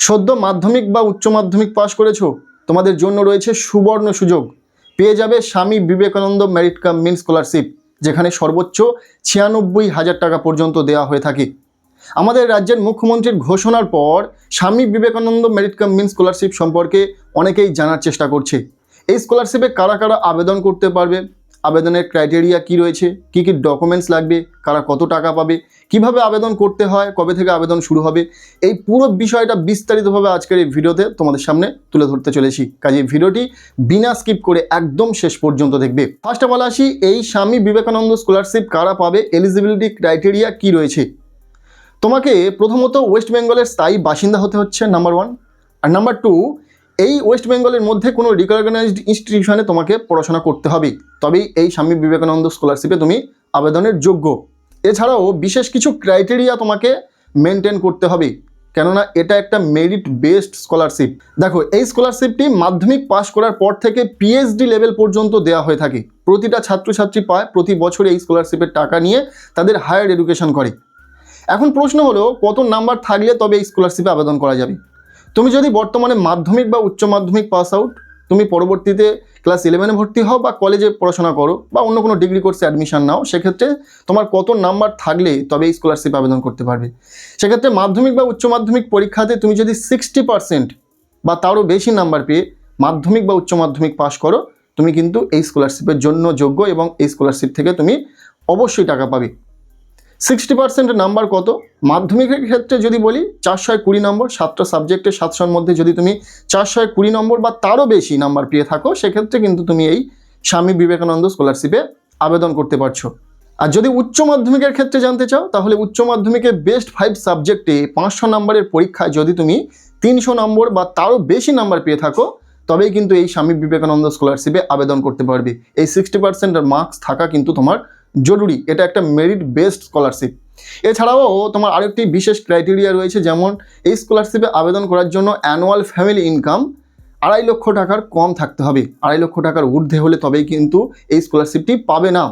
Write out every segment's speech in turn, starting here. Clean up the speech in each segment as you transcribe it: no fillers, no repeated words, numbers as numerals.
সদ্য মাধ্যমিক বা উচ্চ মাধ্যমিক পাশ করেছো, তোমাদের জন্য রয়েছে সুবর্ণ সুযোগ। পেয়ে যাবে Swami Vivekananda merit cum means scholarship, যেখানে সর্বোচ্চ 96,000 টাকা পর্যন্ত দেওয়া হয়ে থাকে। আমাদের রাজ্যের মুখ্যমন্ত্রীর ঘোষণার পর Swami Vivekananda merit cum means scholarship সম্পর্কে অনেকেই জানার চেষ্টা করছে। এই স্কলারশিপে কারা কারা আবেদন করতে পারবে, আবেদনের ক্রাইটেরিয়া কি রয়েছে, কি কি ডকুমেন্টস লাগবে, কারা কত টাকা পাবে, কিভাবে আবেদন করতে হয়, কবে থেকে আবেদন শুরু হবে, এই পুরো বিষয়টা বিস্তারিতভাবে আজকের এই ভিডিওতে তোমাদের সামনে তুলে ধরতে চলেছি। কাজে ভিডিওটি বিনা স্কিপ করে একদম শেষ পর্যন্ত দেখবে। ফার্স্ট অফ অল আসি, এই স্বামী বিবেকানন্দ স্কলারশিপ কারা পাবে, এলিজিবিলিটি ক্রাইটেরিয়া কি রয়েছে। তোমাকে প্রথমত ওয়েস্ট বেঙ্গলের স্থায়ী বাসিন্দা হতে হচ্ছে, নাম্বার 1। আর নাম্বার 2, এই ওয়েস্ট বেঙ্গলের মধ্যে কোনো রিকগনাইজড ইনস্টিটিউশনে তোমাকে পড়াশোনা করতে হবে, তবেই এই স্বামী বিবেকানন্দ স্কলারশিপে তুমি আবেদনের যোগ্য। এছাড়াও বিশেষ কিছু ক্রাইটেরিয়া তোমাকে মেনটেন করতে হবে, কেননা এটা একটা মেরিট বেসড স্কলারশিপ। দেখো, এই স্কলারশিপটি মাধ্যমিক পাশ করার পর থেকে পিএইচডি লেভেল পর্যন্ত দেওয়া হয়ে থাকে। প্রতিটা ছাত্রছাত্রী পায়, প্রতি বছর এই স্কলারশিপের টাকা নিয়ে তাদের হায়ার এডুকেশন করে। এখন প্রশ্ন হলো, কত নাম্বার থাকলে তবে এই স্কলারশিপে আবেদন করা যাবে। তুমি যদি বর্তমানে মাধ্যমিক বা উচ্চ মাধ্যমিক পাস আউট, তুমি পরবর্তীতে ক্লাস 11-এ ভর্তি হও বা কলেজে পড়াশোনা করো বা অন্য কোনো ডিগ্রি কোর্সে অ্যাডমিশন নাও, সেক্ষেত্রে তোমার কত নাম্বার থাকলে তবে এই স্কলারশিপে আবেদন করতে পারবে। সেক্ষেত্রে মাধ্যমিক বা উচ্চ মাধ্যমিক পরীক্ষাতে তুমি যদি 60% বা তারও বেশি নাম্বার পেয়ে মাধ্যমিক বা উচ্চ মাধ্যমিক পাস করো, তুমি কিন্তু এই স্কলারশিপের জন্য যোগ্য এবং এই স্কলারশিপ থেকে তুমি অবশ্যই টাকা পাবে। 60% নাম্বার কত? মাধ্যমিকের ক্ষেত্রে যদি বলি 420 নম্বর, 7টা সাবজেক্টে 700-র মধ্যে যদি তুমি 420 নম্বর বা তারও বেশি নাম্বার পেয়ে থাকো, সেক্ষেত্রে কিন্তু তুমি এই স্বামী বিবেকানন্দ স্কলারশিপে আবেদন করতে পারছো। আর যদি উচ্চ মাধ্যমিকের ক্ষেত্রে জানতে চাও, তাহলে উচ্চ মাধ্যমিকে বেস্ট 5 সাবজেক্টে 500 নম্বরের পরীক্ষায় যদি তুমি 300 নম্বর বা তারও বেশি নাম্বার পেয়ে থাকো, তবেই কিন্তু এই স্বামী বিবেকানন্দ স্কলারশিপে আবেদন করতে পারবে। এই 60% মার্কস থাকা কিন্তু তোমার জরুরি, এটা একটা মেরিট বেসড স্কলারশিপ। এছাড়াও তোমার আরেকটি বিশেষ ক্রাইটেরিয়া রয়েছে, যেমন এই স্কলারশিপে আবেদন করার জন্য অ্যানুয়াল ফ্যামিলি ইনকাম 2.5 লক্ষ টাকার কম থাকতে হবে। 2.5 লক্ষ টাকার ঊর্ধ্বে হলে তবেই কিন্তু এই স্কলারশিপটি পাবে না।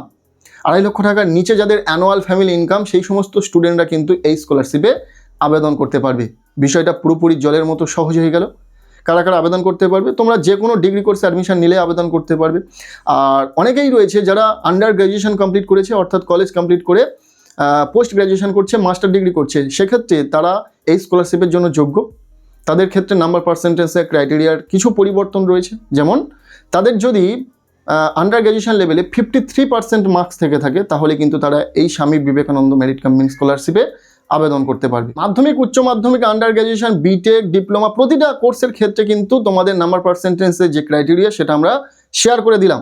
2.5 লক্ষ টাকার নিচে যাদের অ্যানুয়াল ফ্যামিলি ইনকাম, সেই সমস্ত স্টুডেন্টরা কিন্তু এই স্কলারশিপে আবেদন করতে পারবে। বিষয়টা পুরোপুরি জলের মতো সহজ হয়ে গেল। কারা কারা আবেদন করতে পারবে? তোমরা যে কোনো ডিগ্রি কোর্সে অ্যাডমিশন নিলে আবেদন করতে পারবে। আর অনেকেই রয়েছে যারা আন্ডার গ্র্যাজুয়েশন কমপ্লিট করেছে, অর্থাৎ কলেজ কমপ্লিট করে পোস্ট গ্র্যাজুয়েশন করছে, মাস্টার ডিগ্রি করছে, সেক্ষেত্রে তারা এই স্কলারশিপের জন্য যোগ্য। তাদের ক্ষেত্রে নাম্বার পার্সেন্টেজের ক্রাইটেরিয়ার কিছু পরিবর্তন রয়েছে, যেমন তাদের যদি আন্ডার গ্র্যাজুয়েশন লেভেলে 53% মার্কস থেকে থাকে, তাহলে কিন্তু তারা এই স্বামী বিবেকানন্দ মেরিট কাম মিন স্কলারশিপে আবেদন করতে পারবে। মাধ্যমিক, উচ্চ মাধ্যমিক, আন্ডার গ্র্যাজুয়েশন, বিটেক, ডিপ্লোমা, প্রতিটা কোর্সের ক্ষেত্রে কিন্তু তোমাদের নাম্বার পার্সেন্টেজের যে ক্রাইটেরিয়া সেটা আমরা শেয়ার করে দিলাম।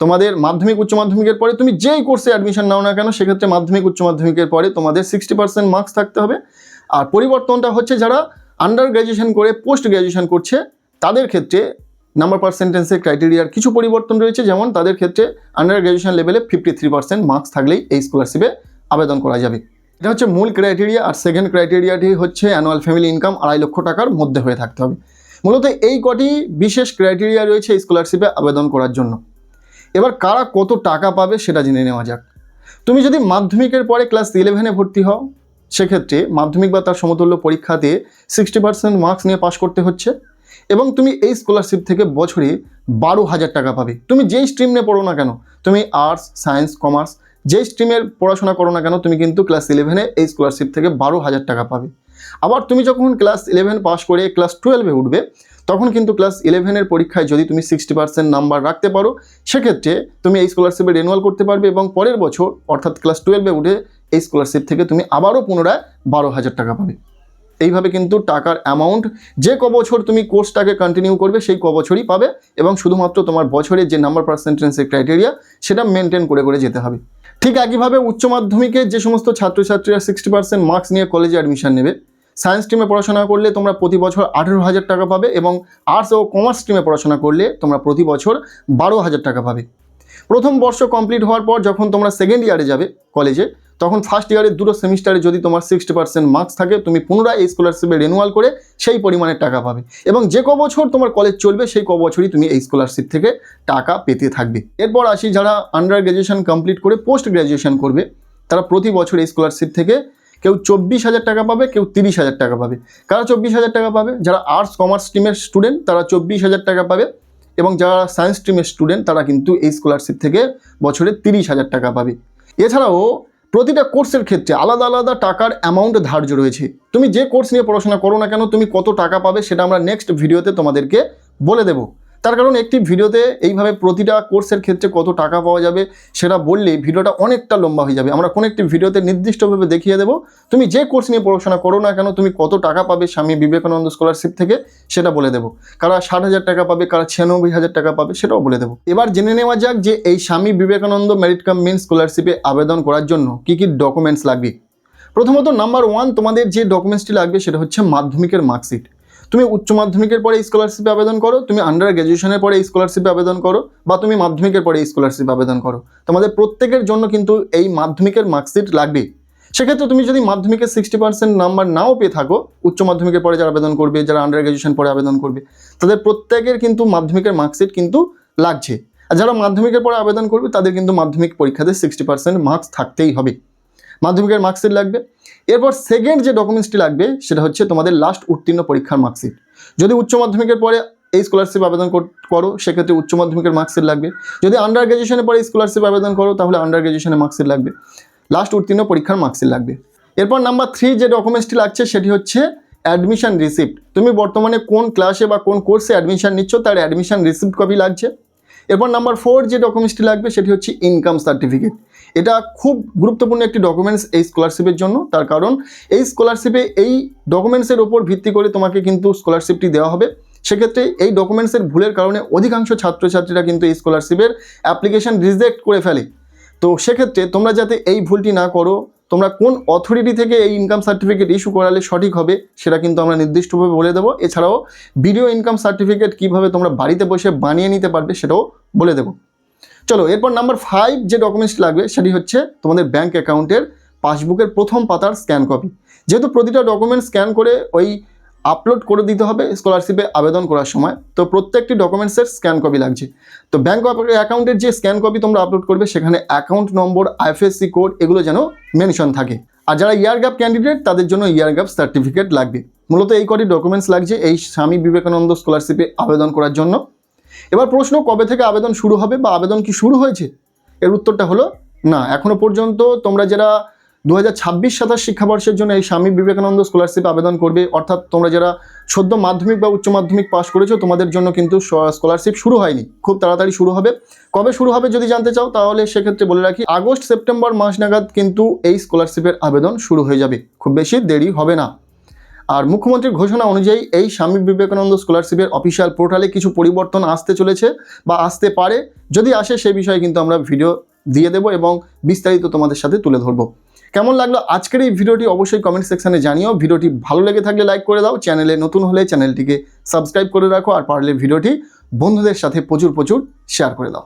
তোমাদের মাধ্যমিক উচ্চ মাধ্যমিকের পরে তুমি যেই কোর্সে অ্যাডমিশন নাও না কেন, সেক্ষেত্রে মাধ্যমিক উচ্চ মাধ্যমিকের পরে তোমাদের 60% মার্কস থাকতে হবে। আর পরিবর্তনটা হচ্ছে, যারা আন্ডার গ্র্যাজুয়েশন করে পোস্ট গ্র্যাজুয়েশন করছে, তাদের ক্ষেত্রে নাম্বার পার্সেন্টেজের ক্রাইটেরিয়ার কিছু পরিবর্তন রয়েছে, যেমন তাদের ক্ষেত্রে আন্ডার গ্র্যাজুয়েশন লেভেলে 53% মার্কস থাকলেই এই স্কলারশিপে আবেদন করা যাবে। এটা হচ্ছে মূল ক্রাইটেরিয়া। আর সেকেন্ড ক্রাইটেরিয়াটি হচ্ছে অ্যানুয়াল ফ্যামিলি ইনকাম 2.5 লক্ষ টাকার মধ্যে হয়ে থাকতে হবে। মূলত এই কটি বিশেষ ক্রাইটেরিয়া রয়েছে এই স্কলারশিপে আবেদন করার জন্য। এবার কারা কত টাকা পাবে সেটা জেনে নেওয়া যাক। তুমি যদি মাধ্যমিকের পরে ক্লাস 11-এ ভর্তি হও, সেক্ষেত্রে মাধ্যমিক বা তার সমতুল্য পরীক্ষাতে 60% মার্কস নিয়ে পাশ করতে হচ্ছে, এবং তুমি এই স্কলারশিপ থেকে বছরে 12,000 টাকা পাবে। তুমি যেই স্ট্রিম নিয়ে পড়ো না কেন, তুমি আর্টস, সায়েন্স, কমার্স, যেই স্ট্রিমের পড়াশোনা করো না কেন, তুমি কিন্তু ক্লাস 11-এ এই স্কলারশিপ থেকে 12,000 টাকা পাবে। আবার তুমি যখন ক্লাস 11 পাস করে ক্লাস 12-এ উঠবে, তখন কিন্তু ক্লাস 11-এর পরীক্ষায় যদি তুমি 60% নাম্বার রাখতে পারো, সেক্ষেত্রে তুমি এই স্কলারশিপে রেনুয়াল করতে পারবে এবং পরের বছর অর্থাৎ ক্লাস 12-এ উঠে এই স্কলারশিপ থেকে তুমি আবারও পুনরায় 12,000 টাকা পাবে। এইভাবে কিন্তু টাকার অ্যামাউন্ট যে বছর তুমি কোর্সটাকে কন্টিনিউ করবে সেই বছরই পাবে, এবং শুধুমাত্র তোমার বছরের যে নাম্বার পার্সেন্টেজের ক্রাইটেরিয়া সেটা মেনটেন করে করে যেতে হবে। ঠিক একইভাবে উচ্চ মাধ্যমিকে যে সমস্ত ছাত্রছাত্রীরা 60% মার্কস নিয়ে কলেজে অ্যাডমিশন নেবে, সায়েন্স স্ট্রিমে পড়াশোনা করলে তোমরা প্রতি বছর 18,000 টাকা পাবে, এবং আর্টস ও কমার্স স্ট্রিমে পড়াশোনা করলে তোমরা প্রতি বছর 12,000 টাকা পাবে। প্রথম বর্ষ কমপ্লিট হওয়ার পর যখন তোমরা সেকেন্ড ইয়ারে যাবে কলেজে, তখন ফার্স্ট ইয়ারের দুটো সেমিস্টারে যদি তোমার 60% মার্কস থাকে, তুমি পুনরায় এই স্কলারশিপে রিনিউয়াল করে সেই পরিমাণের টাকা পাবে, এবং যে বছর তোমার কলেজ চলবে সেই বছরই তুমি এই স্কলারশিপ থেকে টাকা পেতে থাকবে। এরপর আসি, যারা আন্ডার গ্র্যাজুয়েশন কমপ্লিট করে পোস্ট গ্র্যাজুয়েশন করবে, তারা প্রতি বছর এই স্কলারশিপ থেকে কেউ 24,000 টাকা পাবে, কেউ 30,000 টাকা পাবে। কারা 24,000 টাকা পাবে? যারা আর্টস কমার্স স্ট্রিমের স্টুডেন্ট তারা 24,000 টাকা পাবে, এবং যারা সায়েন্স স্ট্রিমের স্টুডেন্ট তারা কিন্তু এই স্কলারশিপ থেকে বছরে 30,000 টাকা পাবে। এছাড়াও প্রতিটা কোর্সের ক্ষেত্রে আলাদা আলাদা টাকার অ্যামাউন্ট ধার্য রয়েছে। তুমি যে কোর্স নিয়ে পড়াশোনা করো না কেন, তুমি কত টাকা পাবে সেটা আমরা নেক্সট ভিডিওতে তোমাদেরকে বলে দেবো। তার কারণ একটি ভিডিওতে এইভাবে প্রতিটা কোর্সের ক্ষেত্রে কত টাকা পাওয়া যাবে সেটা বললে ভিডিওটা অনেকটা লম্বা হয়ে যাবে। আমরা কোনো একটি ভিডিওতে নির্দিষ্টভাবে দেখিয়ে দেবো তুমি যে কোর্স নিয়ে পড়াশোনা করো না কেন তুমি কত টাকা পাবে স্বামী বিবেকানন্দ স্কলারশিপ থেকে সেটা বলে দেবো। কারা 60,000 টাকা পাবে, কারা 96,000 টাকা পাবে সেটাও বলে দেবো। এবার জেনে নেওয়া যাক যে এই Swami Vivekananda merit cum means স্কলারশিপে আবেদন করার জন্য কী কী ডকুমেন্টস লাগবে। প্রথমত নাম্বার 1 তোমাদের যে ডকুমেন্টসটি লাগবে সেটা হচ্ছে মাধ্যমিকের মার্কশিট। তুমি উচ্চ মাধ্যমিকের পরে এই স্কলারশিপে আবেদন করো, তুমি আন্ডার গ্র্যাজুয়েশনের পরে এই স্কলারশিপে আবেদন করো, বা তুমি মাধ্যমিকের পরে এই স্কলারশিপে আবেদন করো, তোমাদের প্রত্যেকের জন্য কিন্তু এই মাধ্যমিকের মার্কশিট লাগবে। সেক্ষেত্রে তুমি যদি মাধ্যমিকের 60% নাম্বার নাও পেয়ে থাকো, উচ্চ মাধ্যমিকের পরে যারা আবেদন করবে, যারা আন্ডার গ্র্যাজুয়েশন পরে আবেদন করবে, তাদের প্রত্যেকের কিন্তু মাধ্যমিকের মার্কশিট কিন্তু লাগছে। আর যারা মাধ্যমিকের পরে আবেদন করবে তাদের কিন্তু মাধ্যমিক পরীক্ষাতে 60% মার্কস থাকতেই হবে। মাধ্যমিকের মার্কশিট লাগবে। এরপর সেকেন্ড যে ডকুমেন্টসটি লাগবে সেটা হচ্ছে তোমাদের লাস্ট উত্তীর্ণ পরীক্ষার মার্কশিট। যদি উচ্চ মাধ্যমিকের পরে এই স্কলারশিপ আবেদন করো সেক্ষেত্রে উচ্চ মাধ্যমিকের মার্কশিট লাগবে। যদি আন্ডার গ্র্যাজুয়েশনের পরে স্কলারশিপ আবেদন করো তাহলে আন্ডার গ্র্যাজুয়েশনের মার্কশিট লাগবে, লাস্ট উত্তীর্ণ পরীক্ষার মার্কশিট লাগবে। এরপর নাম্বার 3 যে ডকুমেন্টসটি লাগছে সেটি হচ্ছে অ্যাডমিশন রিসিপ্ট। তুমি বর্তমানে কোন ক্লাসে বা কোন কোর্সে অ্যাডমিশন নিচ্ছ তার অ্যাডমিশন রিসিপ্ট কপি লাগছে। এরপর নাম্বার 4 যে ডকুমেন্টসটি লাগবে সেটি হচ্ছে ইনকাম সার্টিফিকেট। এটা খুব গুরুত্বপূর্ণ একটি ডকুমেন্টস এই স্কলারশিপের জন্য, তার কারণ এই স্কলারশিপে এই ডকুমেন্টসের ওপর ভিত্তি করে তোমাকে কিন্তু স্কলারশিপটি দেওয়া হবে। সেক্ষেত্রে এই ডকুমেন্টসের ভুলের কারণে অধিকাংশ ছাত্রছাত্রীরা কিন্তু এই স্কলারশিপের অ্যাপ্লিকেশন রিজেক্ট করে ফেলে। তো সেক্ষেত্রে তোমরা যাতে এই ভুলটি না করো, তোমরা কোন অথরিটি থেকে এই ইনকাম সার্টিফিকেট ইস্যু করালে সঠিক হবে সেটা কিন্তু আমরা নির্দিষ্টভাবে বলে দেবো। এছাড়াও ভিডিও ইনকাম সার্টিফিকেট কীভাবে তোমরা বাড়িতে বসে বানিয়ে নিতে পারবে সেটাও বলে দেবো। চলো এরপর নাম্বার 5 যে ডকুমেন্টস লাগবে সেটি হচ্ছে তোমাদের ব্যাঙ্ক অ্যাকাউন্টের পাসবুকের প্রথম পাতার স্ক্যান কপি। যেহেতু প্রতিটা ডকুমেন্ট স্ক্যান করে ওই আপলোড করে দিতে হবে স্কলারশিপে আবেদন করার সময়, তো প্রত্যেকটি ডকুমেন্টসের স্ক্যান কপি লাগছে। তো ব্যাঙ্ক অ্যাকাউন্টের যে স্ক্যান কপি তোমরা আপলোড করবে সেখানে অ্যাকাউন্ট নম্বর, আইএফএসসি কোড এগুলো যেন মেনশন থাকে। আর যারা ইয়ার গ্যাপ ক্যান্ডিডেট তাদের জন্য ইয়ার গ্যাপ সার্টিফিকেট লাগবে। মূলত এই কটি ডকুমেন্টস লাগছে এই স্বামী বিবেকানন্দ স্কলারশিপে আবেদন করার জন্য। এবার প্রশ্ন, কবে থেকে আবেদন শুরু হবে বা আবেদন কি শুরু হয়েছে? এর উত্তরটা হলো না, এখনও পর্যন্ত তোমরা যারা 2026-27 শিক্ষাবর্ষের জন্য এই স্বামী বিবেকানন্দ স্কলারশিপ আবেদন করবে, অর্থাৎ তোমরা যারা সদ্য মাধ্যমিক বা উচ্চ মাধ্যমিক পাস করেছো তোমাদের জন্য কিন্তু স্কলারশিপ শুরু হয়নি, খুব তাড়াতাড়ি শুরু হবে। কবে শুরু হবে যদি জানতে চাও তাহলে সেক্ষেত্রে বলে রাখি আগস্ট সেপ্টেম্বর মাস নাগাদ কিন্তু এই স্কলারশিপের আবেদন শুরু হয়ে যাবে, খুব বেশি দেরি হবে না। আর মুখ্যমন্ত্রীর ঘোষণা অনুযায়ী এই স্বামী বিবেকানন্দ স্কলারশিপের অফিসিয়াল পোর্টালে কিছু পরিবর্তন আসতে চলেছে বা আসতে পারে, যদি আসে সে বিষয়ে কিন্তু আমরা ভিডিও দিয়ে দেবো এবং বিস্তারিত তোমাদের সাথে তুলে ধরবো। কেমন লাগলো আজকের এই ভিডিওটি অবশ্যই কমেন্ট সেকশনে জানিও। ভিডিওটি ভালো লেগে থাকলে লাইক করে দাও, চ্যানেলে নতুন হলে চ্যানেলটিকে সাবস্ক্রাইব করে রাখো, আর পারলে ভিডিওটি বন্ধুদের সাথে প্রচুর শেয়ার করে দাও।